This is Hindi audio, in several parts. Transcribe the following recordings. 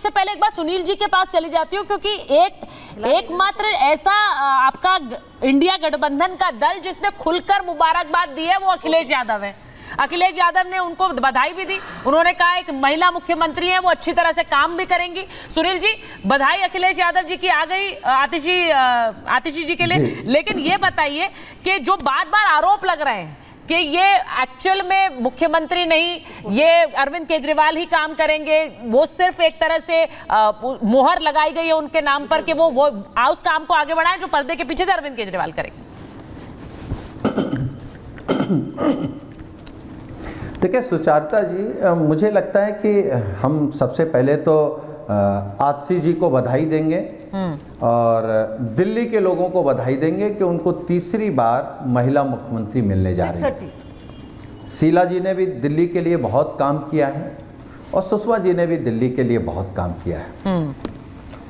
उससे पहले एक बार सुनील जी के पास चली जाती हूँ, क्योंकि एकमात्र ऐसा आपका इंडिया गठबंधन का दल जिसने खुलकर मुबारकबाद दी है वो अखिलेश यादव है। अखिलेश यादव ने उनको बधाई भी दी। उन्होंने कहा एक महिला मुख्यमंत्री है, वो अच्छी तरह से काम भी करेंगी। सुनील जी, बधाई अखिलेश यादव जी की आ गई आतिशी जी के लिए। लेकिन ये बताइए कि जो बार बार आरोप लग रहे हैं कि ये एक्चुअल में मुख्यमंत्री नहीं, ये अरविंद केजरीवाल ही काम करेंगे, वो सिर्फ एक तरह से मोहर लगाई गई है उनके नाम पर कि वो उस काम को आगे बढ़ाएं जो पर्दे के पीछे से अरविंद केजरीवाल करेंगे। देखिए सुचारता जी, मुझे लगता है कि हम सबसे पहले तो आतिशी जी को बधाई देंगे और दिल्ली के लोगों को बधाई देंगे कि उनको तीसरी बार महिला मुख्यमंत्री मिलने जा रही है। शीला जी ने भी दिल्ली के लिए बहुत काम किया है और सुषमा जी ने भी दिल्ली के लिए बहुत काम किया है।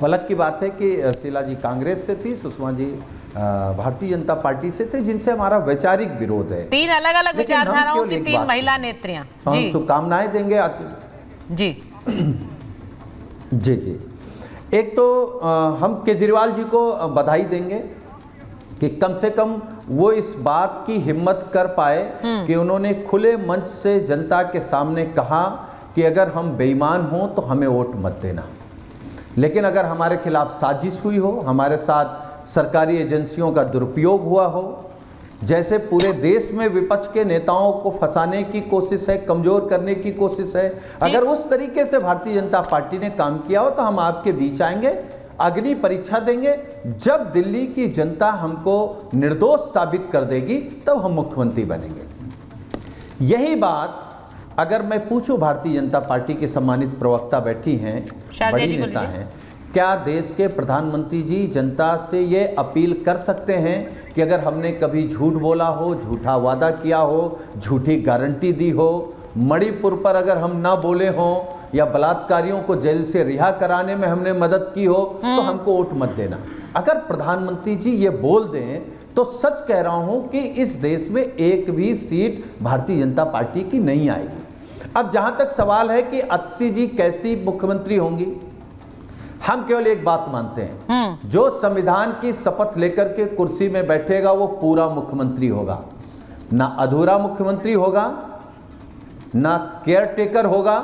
अलग की बात है कि शीला जी कांग्रेस से थी, सुषमा जी भारतीय जनता पार्टी से थे, जिनसे हमारा वैचारिक विरोध है। तीन अलग अलग विचारधाराओं की तीन महिला नेत्रियां। हम शुभकामनाएं देंगे जी जी जी। एक तो हम केजरीवाल जी को बधाई देंगे कि कम से कम वो इस बात की हिम्मत कर पाए कि उन्होंने खुले मंच से जनता के सामने कहा कि अगर हम बेईमान हों तो हमें वोट मत देना, लेकिन अगर हमारे खिलाफ साजिश हुई हो, हमारे साथ सरकारी एजेंसियों का दुरुपयोग हुआ हो, जैसे पूरे देश में विपक्ष के नेताओं को फंसाने की कोशिश है, कमजोर करने की कोशिश है, अगर उस तरीके से भारतीय जनता पार्टी ने काम किया हो तो हम आपके बीच आएंगे, अग्नि परीक्षा देंगे। जब दिल्ली की जनता हमको निर्दोष साबित कर देगी तब हम मुख्यमंत्री बनेंगे। यही बात अगर मैं पूछूं, भारतीय जनता पार्टी के सम्मानित प्रवक्ता बैठी हैं, बड़ी नेता हैं, क्या देश के प्रधानमंत्री जी जनता से ये अपील कर सकते हैं कि अगर हमने कभी झूठ बोला हो, झूठा वादा किया हो, झूठी गारंटी दी हो, मणिपुर पर अगर हम ना बोले हों या बलात्कारियों को जेल से रिहा कराने में हमने मदद की हो तो हमको वोट मत देना? अगर प्रधानमंत्री जी ये बोल दें तो सच कह रहा हूं कि इस देश में एक भी सीट भारतीय जनता पार्टी की नहीं आएगी। अब जहां तक सवाल है कि आतिशी जी कैसी मुख्यमंत्री होंगी, हम केवल एक बात मानते हैं, जो संविधान की शपथ लेकर के कुर्सी में बैठेगा वो पूरा मुख्यमंत्री होगा, ना अधूरा मुख्यमंत्री होगा, ना केयरटेकर होगा।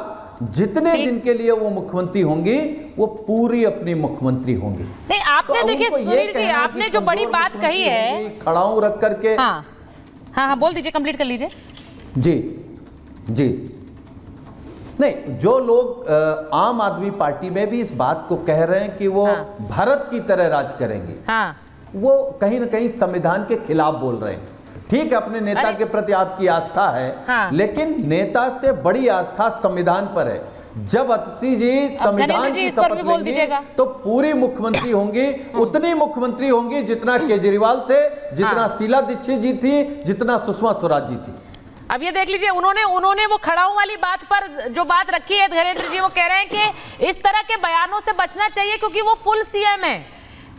जितने दिन के लिए वो मुख्यमंत्री होंगी वो पूरी अपनी मुख्यमंत्री होंगी। नहीं, आपने तो देखिए सुनील जी, आपने जो बड़ी बात कही है, खड़ाऊ रख करके, हाँ बोल दीजिए, कंप्लीट कर लीजिए। जी जी। नहीं, जो लोग आम आदमी पार्टी में भी इस बात को कह रहे हैं कि वो भारत की तरह राज करेंगे, वो कहीं ना कहीं संविधान के खिलाफ बोल रहे हैं। ठीक है, अपने नेता के प्रति आपकी आस्था है, लेकिन नेता से बड़ी आस्था संविधान पर है। जब आतिशी जी संविधान की शपथ लेंगे तो पूरी मुख्यमंत्री होंगी, उतनी मुख्यमंत्री होंगी जितना केजरीवाल थे, जितना शीला दीक्षित जी थी, जितना सुषमा स्वराज जी थी। अब ये देख लीजिए, उन्होंने वो खड़ाऊ वाली बात पर जो बात रखी है, धीरेन्द्र जी वो कह रहे हैं कि इस तरह के बयानों से बचना चाहिए क्योंकि वो फुल सीएम है।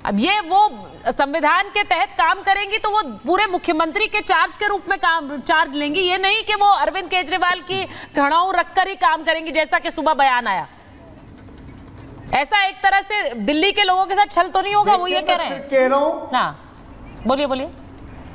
अब ये वो संविधान के तहत काम करेंगी तो वो पूरे मुख्यमंत्री के चार्ज के रूप में चार्ज लेंगी, ये नहीं कि वो अरविंद केजरीवाल की खड़ाऊ रखकर ही काम करेंगी, जैसा कि सुबह बयान आया। ऐसा एक तरह से दिल्ली के लोगों के साथ छल तो नहीं होगा, वो ये कह रहे हैं। कह रहा हूं, हाँ बोलिए।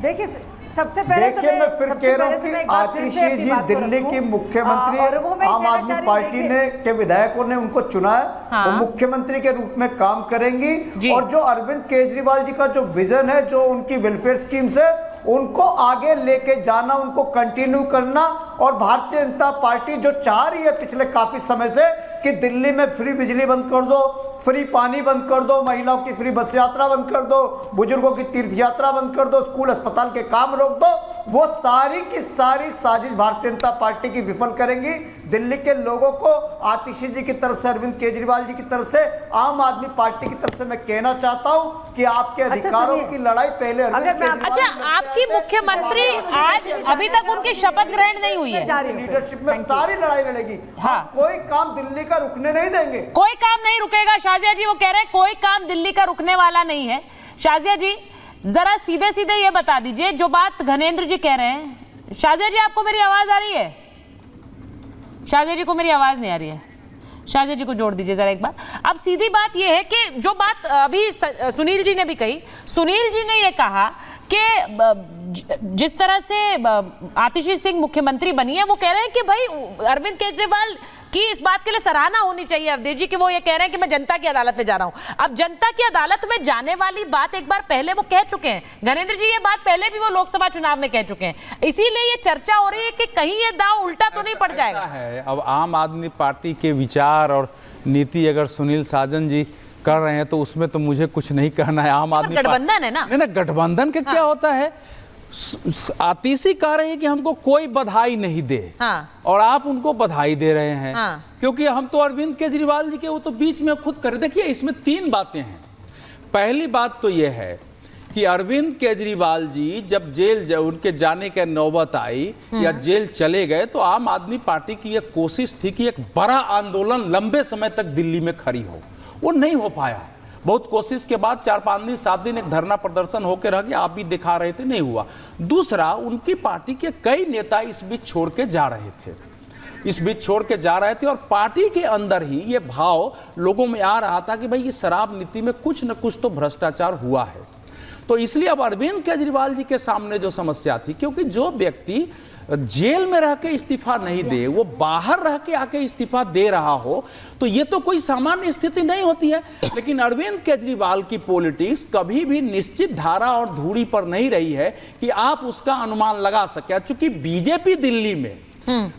देखिए सबसे पहले देखिए, मैं फिर कह रहा हूं कि आतिशी जी दिल्ली की मुख्यमंत्री, आम आदमी पार्टी ने के विधायकों ने उनको चुना है, वो मुख्यमंत्री के रूप में काम करेंगी। और जो अरविंद केजरीवाल जी का जो विजन है, जो उनकी वेलफेयर स्कीम्स है, उनको आगे लेके जाना, उनको कंटिन्यू करना। और भारतीय जनता पार्टी जो चाह रही है पिछले काफी समय से कि दिल्ली में फ्री बिजली बंद कर दो, फ्री पानी बंद कर दो, महिलाओं की फ्री बस यात्रा बंद कर दो, बुजुर्गों की तीर्थ यात्रा बंद कर दो, स्कूल अस्पताल के काम रोक दो, वो सारी की सारी साजिश भारतीय जनता पार्टी की विफल करेंगी। दिल्ली के लोगों को आतिशी जी की तरफ से, अरविंद केजरीवाल जी की तरफ से, आम आदमी पार्टी की तरफ से मैं कहना चाहता हूं कि आपके अधिकारों की लड़ाई पहले अच्छा, आपकी मुख्यमंत्री आज अभी तक उनकी शपथ ग्रहण नहीं हुई है, लीडरशिप में सारी लड़ाई लड़ेगी। कोई काम दिल्ली का रुकने नहीं देंगे, कोई काम नहीं रुकेगा। शाजिया जी वो कह रहे हैं कोई काम दिल्ली का रुकने वाला नहीं है। शाजिया जी जरा सीधे सीधे ये बता दीजिए जो बात घनेंद्र जी कह रहे हैं। शाजिया जी आपको मेरी आवाज आ रही है? शाजिया जी को मेरी आवाज नहीं आ रही है। शाहजी जी को जोड़ दीजिए जरा एक बार। अब सीधी बात यह है कि जो बात अभी सुनील जी ने भी कही, सुनील जी ने यह कहा कि जिस तरह से आतिशी सिंह मुख्यमंत्री बनी है, वो कह रहे हैं कि भाई अरविंद केजरीवाल की इस बात के लिए सराहना होनी चाहिए अवधेश जी, कि वो ये कह रहे हैं कि मैं जनता की अदालत में जा रहा हूं। अब जनता की अदालत में जाने वाली बात एक बार पहले वो कह चुके हैं, घनेंद्र जी ये बात पहले भी वो लोकसभा चुनाव में कह चुके हैं, इसीलिए ये चर्चा हो रही है कि कहीं ये दांव उल्टा तो नहीं पड़ जाएगा। है अब आम आदमी पार्टी के विचार और नीति अगर सुनील साजन जी कर रहे हैं तो उसमें तो मुझे कुछ नहीं कहना है। आम आदमी गठबंधन है ना, नहीं ना, गठबंधन के क्या होता है, आतिशी कह रही है कि हमको कोई बधाई नहीं दे, और आप उनको बधाई दे रहे हैं, क्योंकि हम तो अरविंद केजरीवाल जी के वो तो बीच में खुद कर। देखिए इसमें तीन बातें हैं। पहली बात तो यह है कि अरविंद केजरीवाल जी जब जेल उनके जाने के नौबत आई या जेल चले गए, तो आम आदमी पार्टी की एक कोशिश थी कि एक बड़ा आंदोलन लंबे समय तक दिल्ली में खड़ी हो, वो नहीं हो पाया। बहुत कोशिश के बाद 4-5 दिन 7 दिन एक धरना प्रदर्शन होकर रह गया, आप भी दिखा रहे थे, नहीं हुआ। दूसरा, उनकी पार्टी के कई नेता इस बीच छोड़ के जा रहे थे, और पार्टी के अंदर ही ये भाव लोगों में आ रहा था कि भाई ये शराब नीति में कुछ न कुछ तो भ्रष्टाचार हुआ है। तो इसलिए अब अरविंद केजरीवाल जी के सामने जो समस्या थी, क्योंकि जो व्यक्ति जेल में रह के इस्तीफा नहीं दे, वो बाहर रह के आके इस्तीफा दे रहा हो, तो ये तो कोई सामान्य स्थिति नहीं होती है। लेकिन अरविंद केजरीवाल की पॉलिटिक्स कभी भी निश्चित धारा और धुरी पर नहीं रही है कि आप उसका अनुमान लगा सके। चूंकि बीजेपी दिल्ली में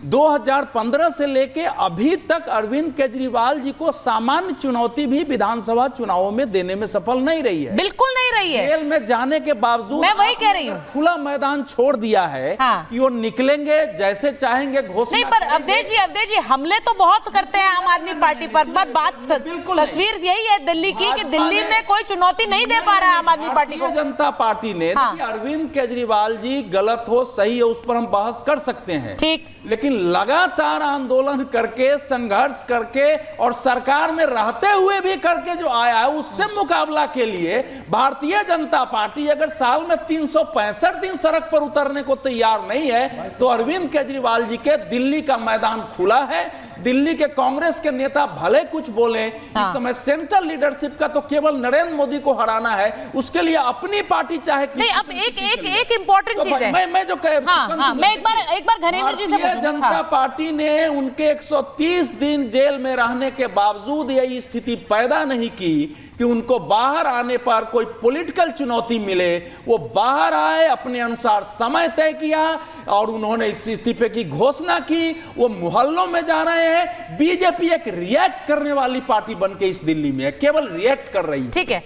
2015 से लेके अभी तक अरविंद केजरीवाल जी को सामान्य चुनौती भी विधानसभा चुनावों में देने में सफल नहीं रही है, बिल्कुल नहीं रही है। जेल में जाने के बावजूद मैं वही कह रही हूँ, खुला मैदान छोड़ दिया है कि वो निकलेंगे जैसे चाहेंगे घोषणा नहीं। पर अवधेश जी हमले तो बहुत करते हैं आम आदमी पार्टी पर बात तस्वीर यही है दिल्ली की कि दिल्ली में कोई चुनौती नहीं दे पा रहा है आम आदमी पार्टी को। जनता पार्टी ने अरविंद केजरीवाल जी गलत हो सही है उस पर हम बहस कर सकते हैं, ठीक, लेकिन लगातार आंदोलन करके, संघर्ष करके और सरकार में रहते हुए भी करके जो आया है, उससे मुकाबला के लिए भारतीय जनता पार्टी अगर साल में 365 दिन सड़क पर उतरने को तैयार नहीं है, तो अरविंद केजरीवाल जी के दिल्ली का मैदान खुला है। दिल्ली के कांग्रेस के नेता भले कुछ बोले, इस समय सेंट्रल लीडरशिप का तो केवल नरेंद्र मोदी को हराना है, उसके लिए अपनी पार्टी चाहे नहीं। अब एक इंपॉर्टेंट चीज है, मैं जो मैं एक बार घनेंद्र जी से जनता पार्टी ने उनके 130 दिन जेल में रहने के बावजूद यही स्थिति पैदा नहीं की कि उनको बाहर आने पर कोई पॉलिटिकल चुनौती मिले। वो बाहर आए, अपने अनुसार समय तय किया और उन्होंने इस इस्तीफे की घोषणा की। वो मोहल्लों में जा रहे हैं। बीजेपी एक रिएक्ट करने वाली पार्टी बनके इस दिल्ली में केवल रिएक्ट कर रही है। ठीक है।